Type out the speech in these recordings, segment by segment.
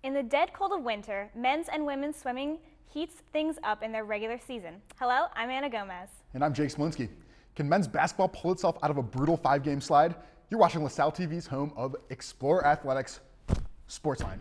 In the dead cold of winter, men's and women's swimming heats things up in their regular season. Hello, I'm Anna Gomez. And I'm Jake Smolinski. Can men's basketball pull itself out of a brutal 5-game slide? You're watching LaSalle TV's home of Explore Athletics, SportsLine.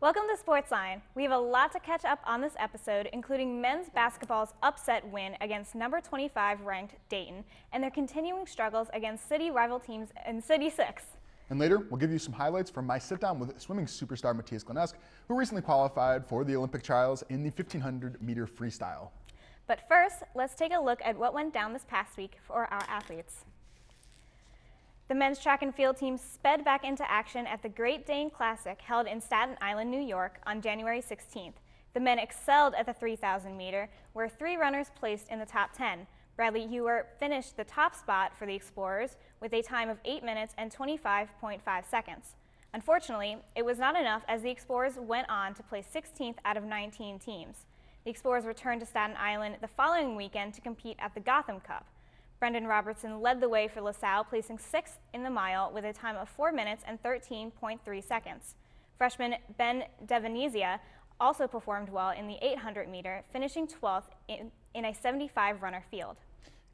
Welcome to SportsLine. We have a lot to catch up on this episode, including men's basketball's upset win against number 25 ranked Dayton and their continuing struggles against city rival teams in City 6. And later, we'll give you some highlights from my sit-down with swimming superstar Matthias Glenesk, who recently qualified for the Olympic trials in the 1,500-meter freestyle. But first, let's take a look at what went down this past week for our athletes. The men's track and field team sped back into action at the Great Dane Classic held in Staten Island, New York on January 16th. The men excelled at the 3,000 meter, where 3 runners placed in the top 10. Bradley Hewer finished the top spot for the Explorers with a time of 8 minutes and 25.5 seconds. Unfortunately, it was not enough as the Explorers went on to place 16th out of 19 teams. The Explorers returned to Staten Island the following weekend to compete at the Gotham Cup. Brendan Robertson led the way for LaSalle, placing 6th in the mile with a time of 4 minutes and 13.3 seconds. Freshman Ben Devenezia also performed well in the 800 meter, finishing 12th in a 75-runner field.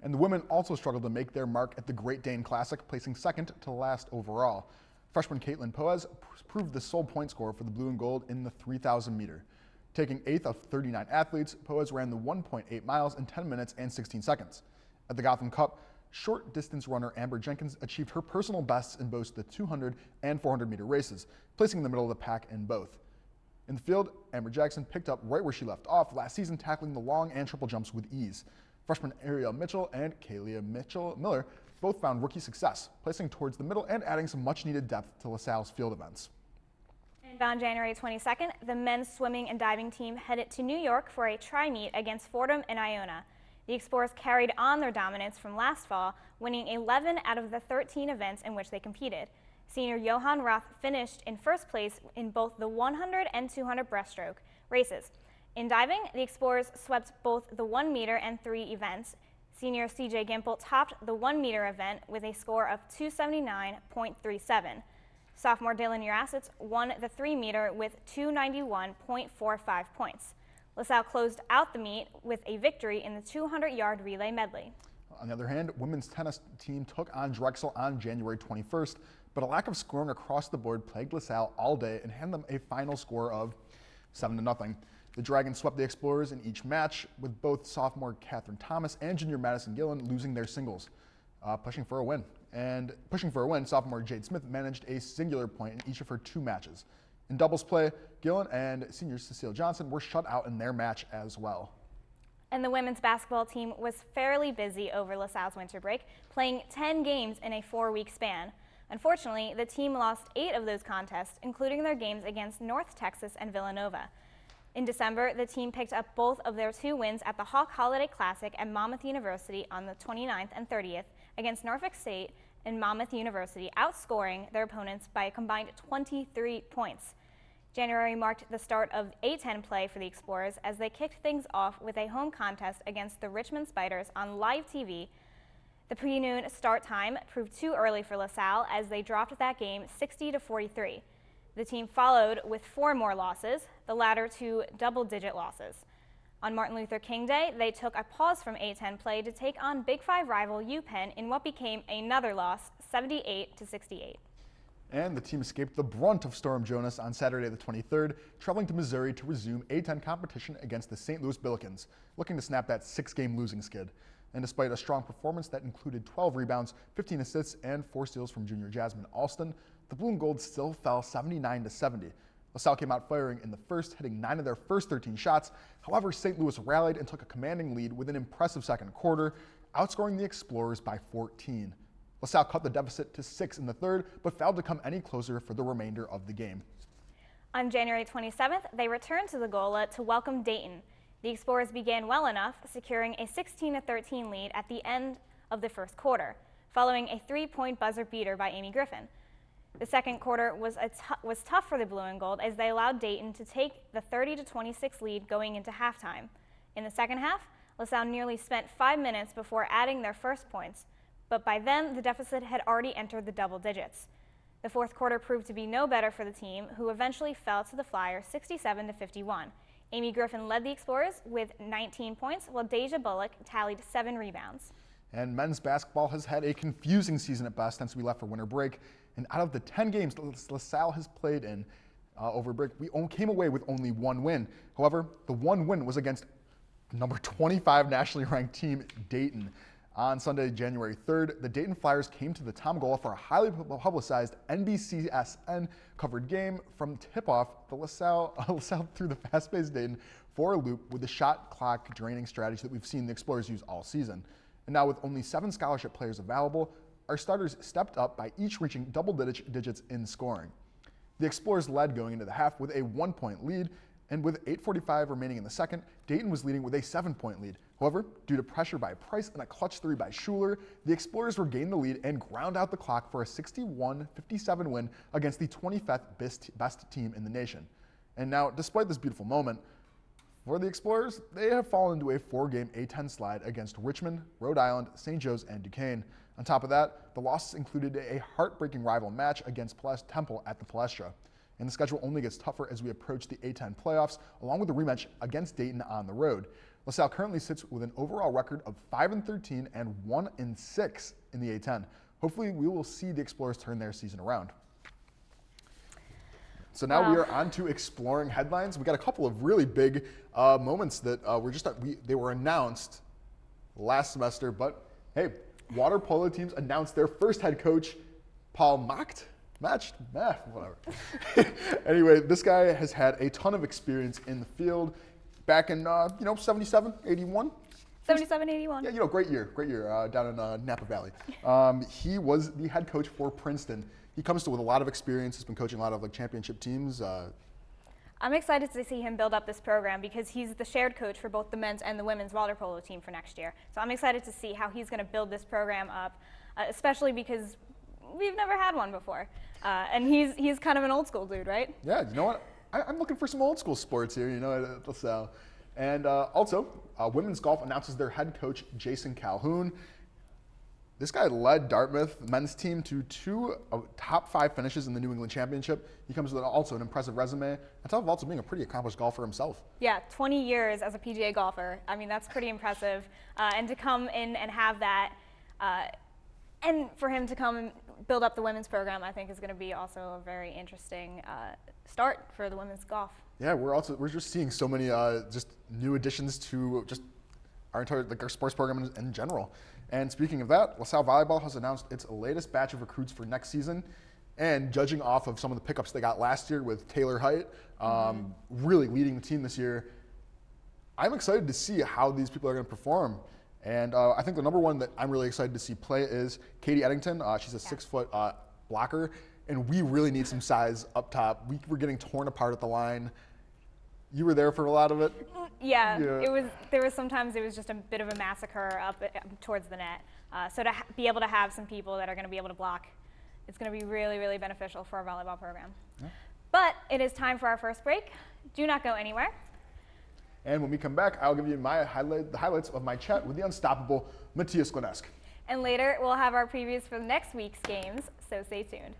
And the women also struggled to make their mark at the Great Dane Classic, placing 2nd to last overall. Freshman Caitlin Poez proved the sole point scorer for the blue and gold in the 3,000 meter. Taking 8th of 39 athletes, Poez ran the 1.8 miles in 10 minutes and 16 seconds. At the Gotham Cup, short distance runner Amber Jenkins achieved her personal bests in both the 200 and 400 meter races, placing in the middle of the pack in both. In the field, Amber Jackson picked up right where she left off last season, tackling the long and triple jumps with ease. Freshman Ariel Mitchell and Kalia Miller both found rookie success, placing towards the middle and adding some much needed depth to LaSalle's field events. And on January 22nd, the men's swimming and diving team headed to New York for a tri-meet against Fordham and Iona. The Explorers carried on their dominance from last fall, winning 11 out of the 13 events in which they competed. Senior Johan Roth finished in first place in both the 100 and 200 breaststroke races. In diving, the Explorers swept both the 1 meter and 3 events. Senior CJ Gimple topped the 1 meter event with a score of 279.37. Sophomore Dylan Urasitz won the 3 meter with 291.45 points. LaSalle closed out the meet with a victory in the 200-yard relay medley. On the other hand, women's tennis team took on Drexel on January 21st, but a lack of scoring across the board plagued LaSalle all day and handed them a final score of 7-0. The Dragons swept the Explorers in each match, with both sophomore Catherine Thomas and junior Madison Gillen losing their singles, pushing for a win. Sophomore Jade Smith managed a singular point in each of her 2 matches. In doubles play, Gillen and senior Cecile Johnson were shut out in their match as well. And the women's basketball team was fairly busy over LaSalle's winter break, playing 10 games in a 4-week span. Unfortunately, the team lost 8 of those contests, including their games against North Texas and Villanova. In December, the team picked up both of their 2 wins at the Hawk Holiday Classic at Monmouth University on the 29th and 30th against Norfolk State and Monmouth University, outscoring their opponents by a combined 23 points. January marked the start of A-10 play for the Explorers as they kicked things off with a home contest against the Richmond Spiders on live TV. The pre-noon start time proved too early for LaSalle as they dropped that game 60-43. The team followed with 4 more losses, the latter 2 double-digit losses. On Martin Luther King Day, they took a pause from A-10 play to take on Big 5 rival UPenn in what became another loss, 78-68. And the team escaped the brunt of Storm Jonas on Saturday the 23rd, traveling to Missouri to resume A-10 competition against the St. Louis Billikens, looking to snap that 6-game losing skid. And despite a strong performance that included 12 rebounds, 15 assists, and 4 steals from junior Jasmine Alston, the Blue and Gold still fell 79-70. LaSalle came out firing in the first, hitting 9 of their first 13 shots. However, St. Louis rallied and took a commanding lead with an impressive second quarter, outscoring the Explorers by 14. LaSalle cut the deficit to 6 in the third, but failed to come any closer for the remainder of the game. On January 27th, they returned to the Gola to welcome Dayton. The Explorers began well enough, securing a 16-13 lead at the end of the first quarter, following a 3-point buzzer beater by Amy Griffin. The second quarter was tough for the Blue and Gold as they allowed Dayton to take the 30-26 lead going into halftime. In the second half, LaSalle nearly spent 5 minutes before adding their first points, but by then the deficit had already entered the double digits. The fourth quarter proved to be no better for the team, who eventually fell to the Flyers 67-51. Amy Griffin led the Explorers with 19 points, while Deja Bullock tallied 7 rebounds. And men's basketball has had a confusing season at best since we left for winter break. And out of the 10 games LaSalle has played in over break, we came away with only 1 win. However, the 1 win was against number 25 nationally ranked team, Dayton. On Sunday, January 3rd, the Dayton Flyers came to the Tom Gola for a highly publicized NBCSN covered game. From tip-off, the LaSalle threw the fast-paced Dayton for a loop with the shot clock draining strategy that we've seen the Explorers use all season. And now with only 7 scholarship players available, our starters stepped up by each reaching double digits in scoring. The Explorers led going into the half with a 1-point lead, and with 8:45 remaining in the second, Dayton was leading with a 7-point lead. However, due to pressure by Price and a clutch 3 by Schuler, the Explorers regained the lead and ground out the clock for a 61-57 win against the 25th best team in the nation. And now, despite this beautiful moment, for the Explorers, they have fallen into a 4-game A-10 slide against Richmond, Rhode Island, St. Joe's, and Duquesne. On top of that, the losses included a heartbreaking rival match against Temple at the Palestra. And the schedule only gets tougher as we approach the A-10 playoffs, along with the rematch against Dayton on the road. LaSalle currently sits with an overall record of 5-13 and 1-6 in the A-10. Hopefully, we will see the Explorers turn their season around. So now we are on to exploring headlines. We got a couple of really big moments that they were announced last semester. But hey, water polo teams announced their first head coach, Paul whatever. Anyway, this guy has had a ton of experience in the field. Back in 77, 81. 77, 81. Yeah, great year down in Napa Valley. He was the head coach for Princeton. He comes with a lot of experience. He's been coaching a lot of championship teams. I'm excited to see him build up this program because he's the shared coach for both the men's and the women's water polo team for next year. So I'm excited to see how he's going to build this program up, especially because we've never had one before. And he's kind of an old school dude, right? Yeah, you know what? I'm looking for some old school sports here, at LaSalle. And also, women's golf announces their head coach, Jason Calhoun. This guy led Dartmouth men's team to 2 top 5 finishes in the New England Championship. He comes with also an impressive resume, on top of also being a pretty accomplished golfer himself. Yeah, 20 years as a PGA golfer. I mean, that's pretty impressive. And to come in and have that, and for him to come and build up the women's program, I think is going to be also a very interesting start for the women's golf. Yeah, we're just seeing so many just new additions to just our entire our sports program in general. And speaking of that, LaSalle Volleyball has announced its latest batch of recruits for next season. And judging off of some of the pickups they got last year with Taylor Height, really leading the team this year, I'm excited to see how these people are going to perform. And I think the number one that I'm really excited to see play is Katie Eddington. She's a 6-foot blocker, and we really need some size up top. We were getting torn apart at the line. You were there for a lot of it. Yeah. There was sometimes it was just a bit of a massacre up towards the net. So to be able to have some people that are going to be able to block, it's going to be really, really beneficial for our volleyball program. Yeah. But it is time for our first break. Do not go anywhere. And when we come back, I'll give you the highlights of my chat with the unstoppable Matthias Glenesk. And later, we'll have our previews for next week's games, so stay tuned.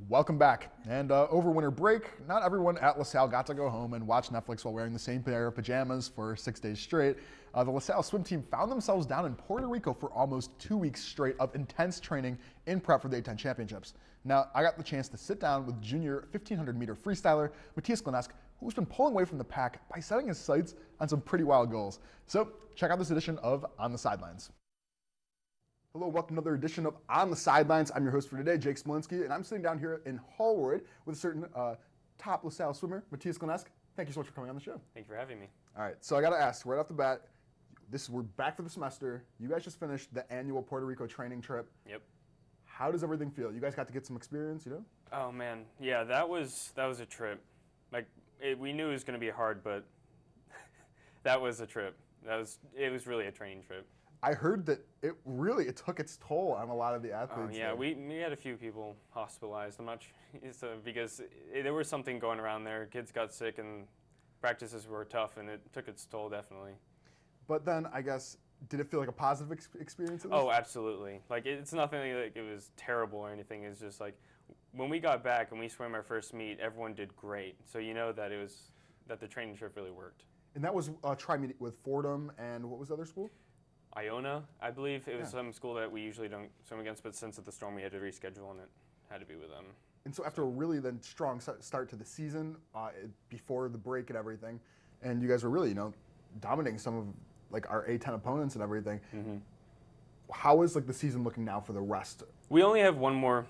Welcome back. And over winter break, not everyone at LaSalle got to go home and watch Netflix while wearing the same pair of pajamas for 6 days straight. The LaSalle swim team found themselves down in Puerto Rico for almost 2 weeks straight of intense training in prep for the A10 championships. Now, I got the chance to sit down with junior 1500 meter freestyler Matthias Glanesk, who's been pulling away from the pack by setting his sights on some pretty wild goals. So check out this edition of On the Sidelines. Hello, welcome to another edition of On the Sidelines. I'm your host for today, Jake Smolinski, and I'm sitting down here in Holroyd with a certain top LaSalle swimmer, Matthias Glanesk. Thank you so much for coming on the show. Thank you for having me. All right, so I got to ask, right off the bat, we're back for the semester. You guys just finished the annual Puerto Rico training trip. Yep. How does everything feel? You guys got to get some experience, you know? Oh man, yeah, that was a trip. We knew it was going to be hard, but that was a trip. It was really a training trip. I heard that it took its toll on a lot of the athletes. Yeah, we had a few people hospitalized. I'm not sure, because there was something going around there. Kids got sick and practices were tough, and it took its toll definitely. But then I guess, did it feel like a positive experience at least? Oh, absolutely. It's nothing like it was terrible or anything. It's just like when we got back and we swam our first meet, everyone did great. So you know that that the training trip really worked. And that was a tri-meet with Fordham and what was the other school? Iona, I believe. It was some school that we usually don't swim against, but since of the storm we had to reschedule and it had to be with them. And so after a really then strong start to the season, before the break and everything, and you guys were really, dominating some of like our A10 opponents and everything. Mm-hmm. How is the season looking now for the rest? We only have one more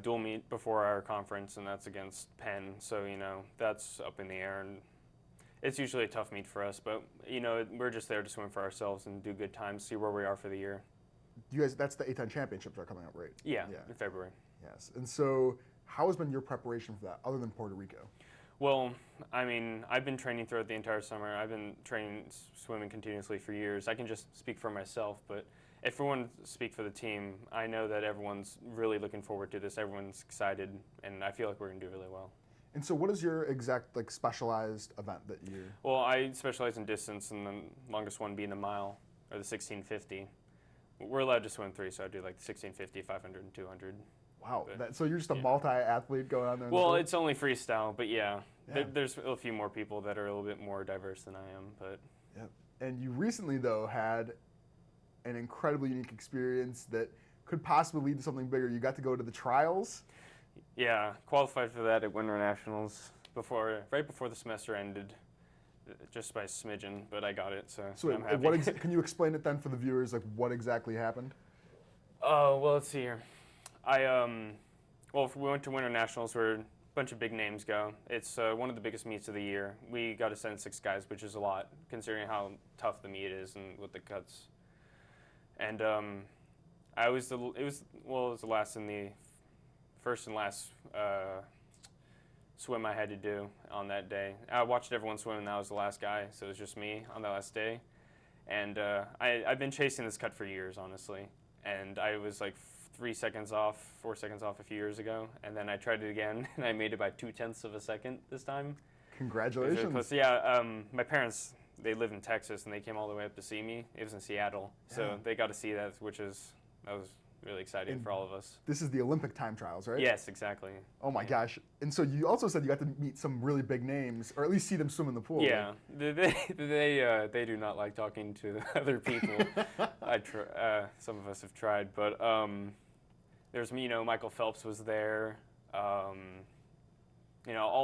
dual meet before our conference, and that's against Penn. So that's up in the air, and it's usually a tough meet for us. But we're just there to swim for ourselves and do good times, see where we are for the year. You guys, that's the A10 championships are coming up, right? Yeah, in February. Yes. And so, how has been your preparation for that, other than Puerto Rico? Well, I've been training throughout the entire summer. I've been training swimming continuously for years. I can just speak for myself, but if I want to speak for the team, I know that everyone's really looking forward to this. Everyone's excited, and I feel like we're going to do really well. And so what is your exact specialized event that you... Well, I specialize in distance, and the longest one being the mile, or the 1650. We're allowed to swim 3, so I do the 1650, 500, and 200. Wow, so you're just a multi-athlete going on there? Well, it's only freestyle, but there's a few more people that are a little bit more diverse than I am. But And you recently, though, had an incredibly unique experience that could possibly lead to something bigger. You got to go to the trials? Yeah, qualified for that at Winter Nationals right before the semester ended, just by a smidgen, but I got it, so I'm happy. Can you explain it then for the viewers, what exactly happened? Oh, well, let's see here. If we went to Winter Nationals where a bunch of big names go. It's one of the biggest meets of the year. We got to send 6 guys, which is a lot, considering how tough the meet is and with the cuts. And it was the first and last swim I had to do on that day. I watched everyone swim, and that was the last guy, so it was just me on that last day. And I've been chasing this cut for years, honestly. And I was 4 seconds off a few years ago, and then I tried it again, and I made it by 0.2 of a second this time. Congratulations. Really my parents, they live in Texas, and they came all the way up to see me. It was in Seattle, so they got to see that, that was really exciting for all of us. This is the Olympic time trials, right? Yes, exactly. Oh my gosh. And so you also said you got to meet some really big names, or at least see them swim in the pool. Yeah, they do not like talking to other people. Some of us have tried, but there's Michael Phelps was there. All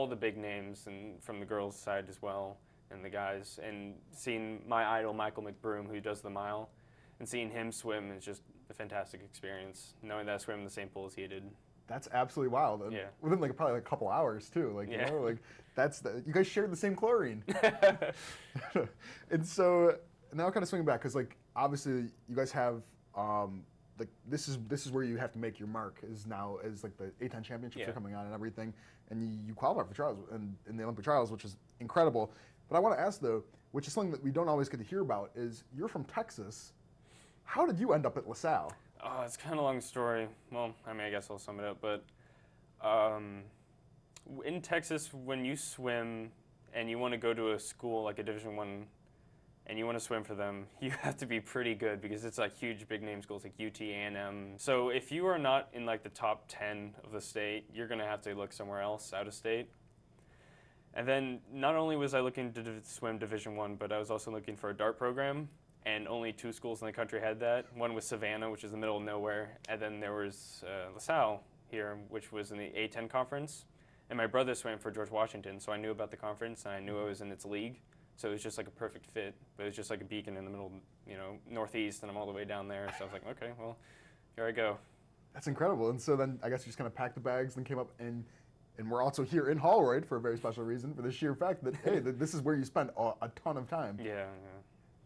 the big names, and from the girls' side as well, and the guys, and seeing my idol Michael McBroom, who does the mile, and seeing him swim is just a fantastic experience, knowing that I swam in the same pool as he did. That's absolutely wild. And within probably a couple hours too. You guys shared the same chlorine. And so now kind of swinging back, because obviously you guys have this is where you have to make your mark the A10 championships are coming on and everything, and you qualify for trials and in the Olympic trials, which is incredible. But I want to ask though, which is something that we don't always get to hear about, is you're from Texas. How did you end up at LaSalle? Oh, it's kind of a long story. Well, I guess I'll sum it up. But in Texas, when you swim and you want to go to a school like a Division I and you want to swim for them, you have to be pretty good because it's like huge big name schools like UT, A&M. So if you are not in like the top 10 of the state, you're going to have to look somewhere else out of state. And then not only was I looking to swim Division I, but I was also looking for a dart program, and only 2 schools in the country had that. One was Savannah, which is in the middle of nowhere, and then there was Salle here, which was in the A10 conference. And my brother swam for George Washington, so I knew about the conference, and I knew I was in its league. So it was just like a perfect fit, but it was just like a beacon in the middle, northeast, and I'm all the way down there. So I was like, okay, well, here I go. That's incredible. And so then I guess you just kind of packed the bags and came up, and we're also here in Holroyd for a very special reason, for the sheer fact that, hey, this is where you spend a ton of time. Yeah.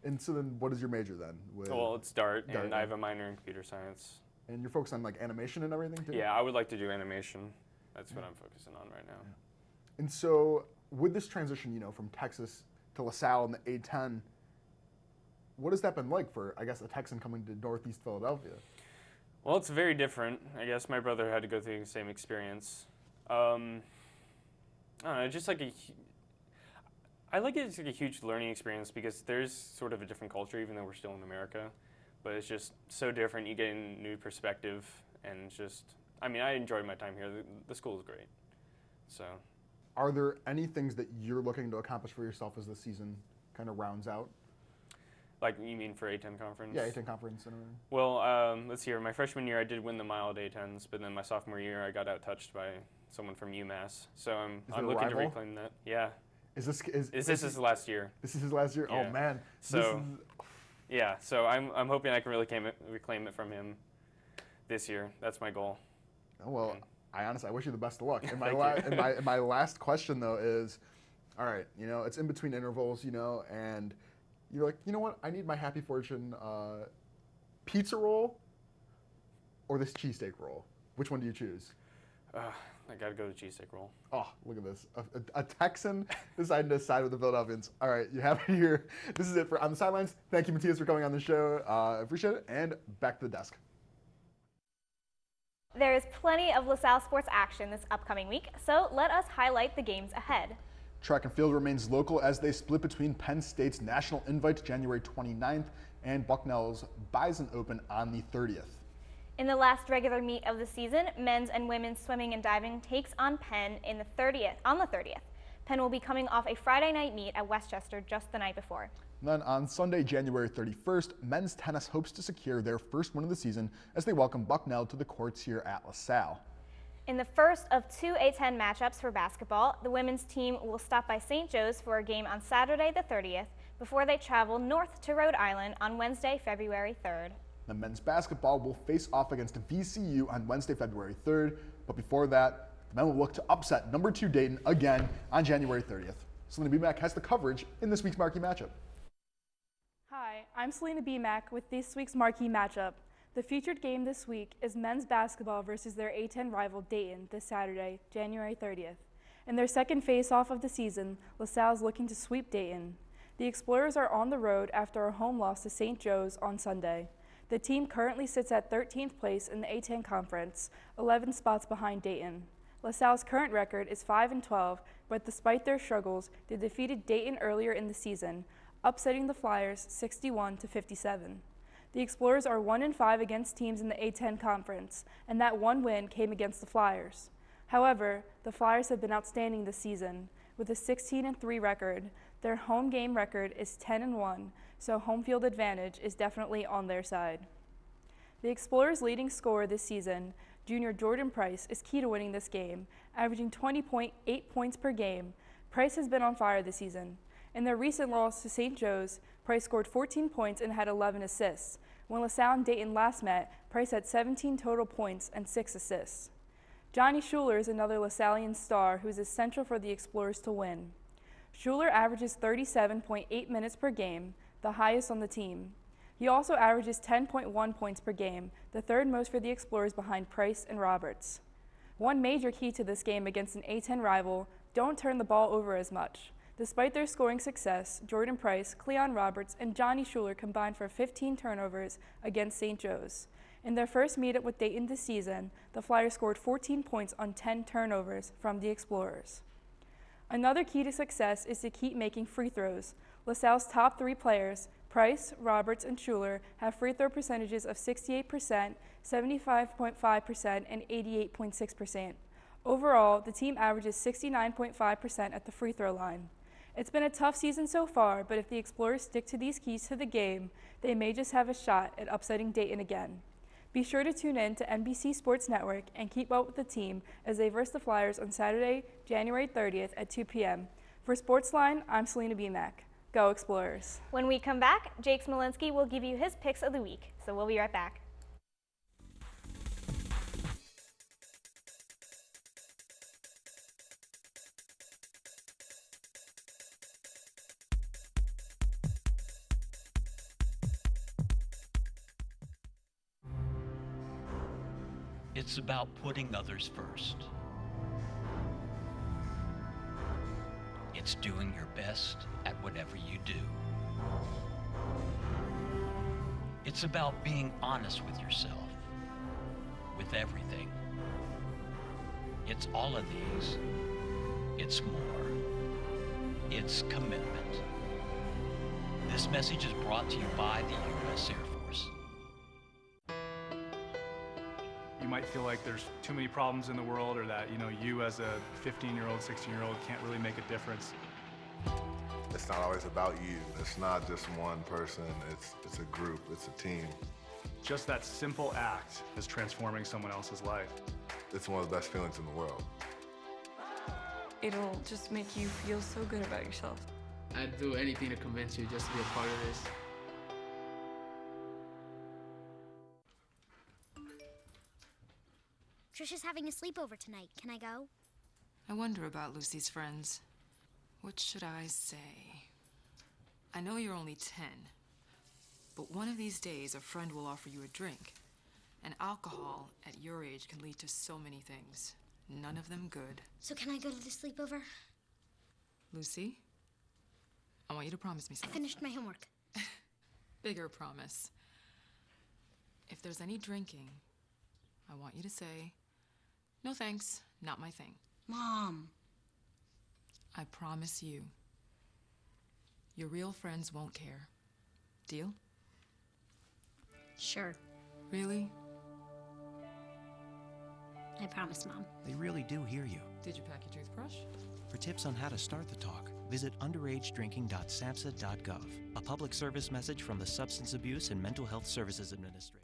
And so then what is your major then? Well, it's dart, and I have a minor in computer science. And you're focused on like animation and everything too? Yeah, I would like to do animation. That's what I'm focusing on right now. Yeah. And so with this transition, from Texas to LaSalle in the A10, what has that been like for, I guess, a Texan coming to Northeast Philadelphia? Well, it's very different. I guess my brother had to go through the same experience. I don't know, just like I like it as like a huge learning experience because there's sort of a different culture, even though we're still in America. But it's just so different. You get a new perspective, and it's just, I enjoyed my time here. The school is great. So. Are there any things that you're looking to accomplish for yourself as the season kind of rounds out? Like, you mean for A10 conference? Yeah, A10 conference and everything. Well, let's see here. My freshman year, I did win the mile at A10s, but then my sophomore year, I got out-touched by someone from UMass. So I'm looking to reclaim that. Yeah. Is this his last year? This is his last year? Yeah. Oh, man. So, yeah. So I'm hoping I can really reclaim it from him this year. That's my goal. Oh, well, I wish you the best of luck. And Thank you. my last question, though, is, all right, it's in between intervals, and you're like, you know what? I need my Happy Fortune pizza roll or this cheesesteak roll. Which one do you choose? I got to go to cheesesteak roll. Oh, look at this. A Texan decided to side with the Philadelphians. All right, you have it here. This is it for On the Sidelines. Thank you, Matthias, for coming on the show. I appreciate it. And back to the desk. There is plenty of LaSalle sports action this upcoming week, so let us highlight the games ahead. Track and field remains local as they split between Penn State's National Invite January 29th and Bucknell's Bison Open on the 30th. In the last regular meet of the season, men's and women's swimming and diving takes on Penn on the 30th. Penn will be coming off a Friday night meet at Westchester just the night before. And then on Sunday, January 31st, men's tennis hopes to secure their first win of the season as they welcome Bucknell to the courts here at LaSalle. In the first of 2 A10 matchups for basketball, the women's team will stop by St. Joe's for a game on Saturday the 30th before they travel north to Rhode Island on Wednesday, February 3rd. The men's basketball will face off against VCU on Wednesday, February 3rd, but before that, the men will look to upset number 2 Dayton again on January 30th. Selena BMAC has the coverage in this week's marquee matchup. Hi, I'm Selena BMAC with this week's marquee matchup. The featured game this week is men's basketball versus their A10 rival Dayton this Saturday, January 30th. In their second face-off of the season, LaSalle is looking to sweep Dayton. The Explorers are on the road after a home loss to St. Joe's on Sunday. The team currently sits at 13th place in the A10 conference, 11 spots behind Dayton. LaSalle's current record is 5-12, but despite their struggles, they defeated Dayton earlier in the season, upsetting the Flyers 61-57. The Explorers are 1-5 against teams in the A10 conference, and that one win came against the Flyers. However, the Flyers have been outstanding this season. With a 16-3 record, their home game record is 10-1, so home field advantage is definitely on their side. The Explorers' leading scorer this season, junior Jordan Price, is key to winning this game, averaging 20.8 points per game. Price has been on fire this season. In their recent loss to St. Joe's, Price scored 14 points and had 11 assists. When LaSalle and Dayton last met, Price had 17 total points and 6 assists. Johnny Schuler is another LaSallian star who is essential for the Explorers to win. Schuler averages 37.8 minutes per game, the highest on the team. He also averages 10.1 points per game, the third most for the Explorers behind Price and Roberts. One major key to this game against an A10 rival, don't turn the ball over as much. Despite their scoring success, Jordan Price, Cleon Roberts, and Johnny Schuler combined for 15 turnovers against St. Joe's. In their first meetup with Dayton this season, the Flyers scored 14 points on 10 turnovers from the Explorers. Another key to success is to keep making free throws. LaSalle's top 3 players, Price, Roberts, and Schuler, have free throw percentages of 68%, 75.5%, and 88.6%. Overall, the team averages 69.5% at the free throw line. It's been a tough season so far, but if the Explorers stick to these keys to the game, they may just have a shot at upsetting Dayton again. Be sure to tune in to NBC Sports Network and keep up with the team as they verse the Flyers on Saturday, January 30th at 2 p.m. For SportsLine, I'm Selena B-Mac. Go Explorers. When we come back, Jake Smolinski will give you his picks of the week, so we'll be right back. It's about putting others first. It's doing your best at whatever you do. It's about being honest with yourself, with everything. It's all of these. It's more. It's commitment. This message is brought to you by the U.S. Air Force. You might feel like there's too many problems in the world, or that, you as a 15-year-old, 16-year-old can't really make a difference. It's not always about you. It's not just one person. It's a group. It's a team. Just that simple act is transforming someone else's life. It's one of the best feelings in the world. It'll just make you feel so good about yourself. I'd do anything to convince you just to be a part of this. Trisha's having a sleepover tonight. Can I go? I wonder about Lucy's friends. What should I say? I know you're only 10, but one of these days a friend will offer you a drink. And alcohol at your age can lead to so many things. None of them good. So can I go to the sleepover? Lucy, I want you to promise me I something. finished my homework. Bigger promise. If there's any drinking, I want you to say, "No thanks, not my thing." Mom. I promise you, your real friends won't care. Deal? Sure. Really? I promise, Mom. They really do hear you. Did you pack your toothbrush? For tips on how to start the talk, visit underagedrinking.samhsa.gov. A public service message from the Substance Abuse and Mental Health Services Administration.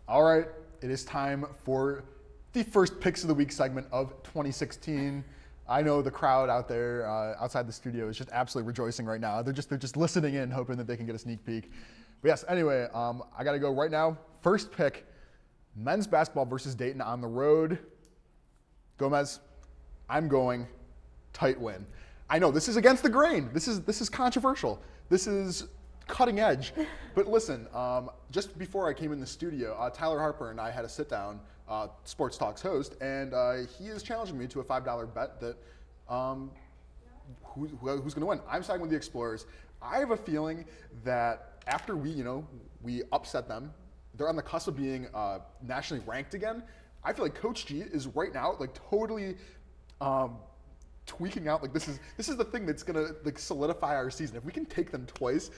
All right, it is time for the first Picks of the Week segment of 2016. I know the crowd out there outside the studio is just absolutely rejoicing right now. They're just listening in, hoping that they can get a sneak peek. But yes, anyway, I got to go right now. First pick, men's basketball versus Dayton on the road. Gomez, I'm going tight win. I know this is against the grain. This is controversial. This is cutting edge. But listen, just before I came in the studio, Tyler Harper and I had a sit down, Sports Talks host, and he is challenging me to a $5 bet that who's going to win. I'm siding with the Explorers. I have a feeling that after we upset them, they're on the cusp of being nationally ranked again. I feel like Coach G is right now like totally tweaking out. Like this is the thing that's gonna like solidify our season. If we can take them twice,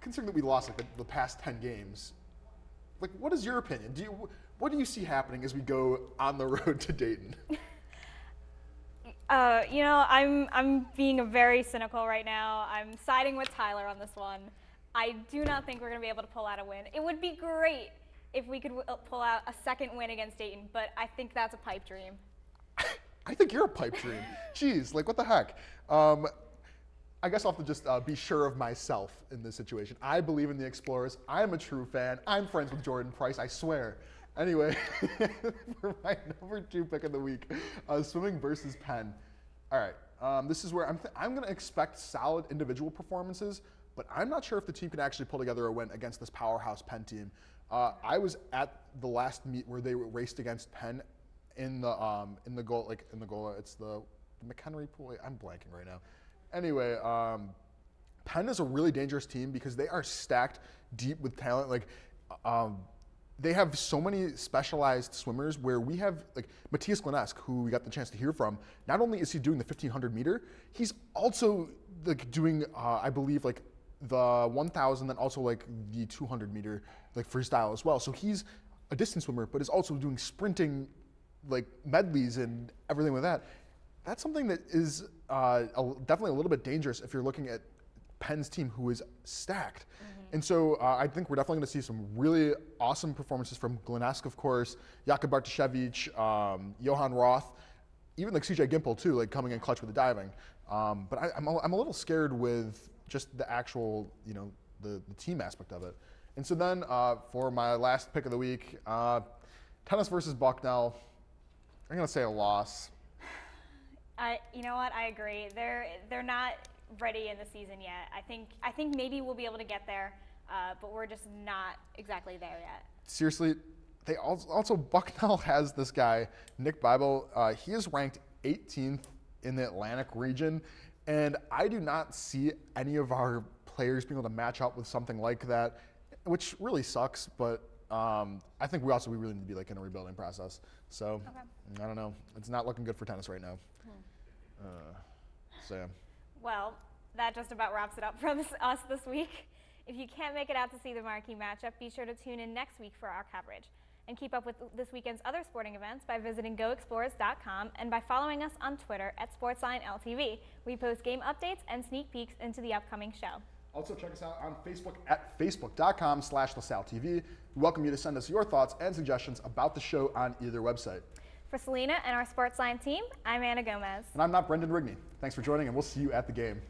considering that we lost like the past 10 games, like what is your opinion? What do you see happening as we go on the road to Dayton? I'm being very cynical right now. I'm siding with Tyler on this one. I do not think we're going to be able to pull out a win. It would be great if we could pull out a second win against Dayton, but I think that's a pipe dream. I think you're a pipe dream. Jeez, like what the heck? I guess I'll have to just be sure of myself in this situation. I believe in the Explorers. I'm a true fan. I'm friends with Jordan Price, I swear. Anyway, for my number 2 pick of the week, swimming versus Penn. All right, this is where I'm going to expect solid individual performances, but I'm not sure if the team can actually pull together a win against this powerhouse Penn team. I was at the last meet where they raced against Penn in the goal. It's the McHenry pool. I'm blanking right now. Anyway, Penn is a really dangerous team because they are stacked deep with talent. Like, they have so many specialized swimmers where we have like Matthias Glenesk, who we got the chance to hear from. Not only is he doing the 1500 meter, he's also like doing, I believe, like the 1000, then also like the 200 meter like freestyle as well. So he's a distance swimmer, but is also doing sprinting, like medleys and everything with that. That's something that is definitely a little bit dangerous if you're looking at Penn's team, who is stacked. And so I think we're definitely going to see some really awesome performances from Glenesk, of course, Jakub Bartoszewicz, Johan Roth, even like CJ Gimple too, like coming in clutch with the diving. But I'm a little scared with just the actual, the team aspect of it. And so then for my last pick of the week, tennis versus Bucknell, I'm going to say a loss. You know what? I agree. They're not ready in the season yet. I think maybe we'll be able to get there, but we're just not exactly there yet. Seriously, they also Bucknell has this guy, Nick Bible. He is ranked 18th in the Atlantic region, and I do not see any of our players being able to match up with something like that, which really sucks. But I think we really need to be like in a rebuilding process. So I don't know. It's not looking good for tennis right now. So yeah. Well, that just about wraps it up for us this week. If you can't make it out to see the marquee matchup, be sure to tune in next week for our coverage. And keep up with this weekend's other sporting events by visiting GoExplorers.com and by following us on Twitter at SportsLine LTV. We post game updates and sneak peeks into the upcoming show. Also check us out on Facebook at facebook.com/LaSalleTV. We welcome you to send us your thoughts and suggestions about the show on either website. For Selena and our SportsLine team, I'm Anna Gomez. And I'm not Brendan Rigney. Thanks for joining, and we'll see you at the game.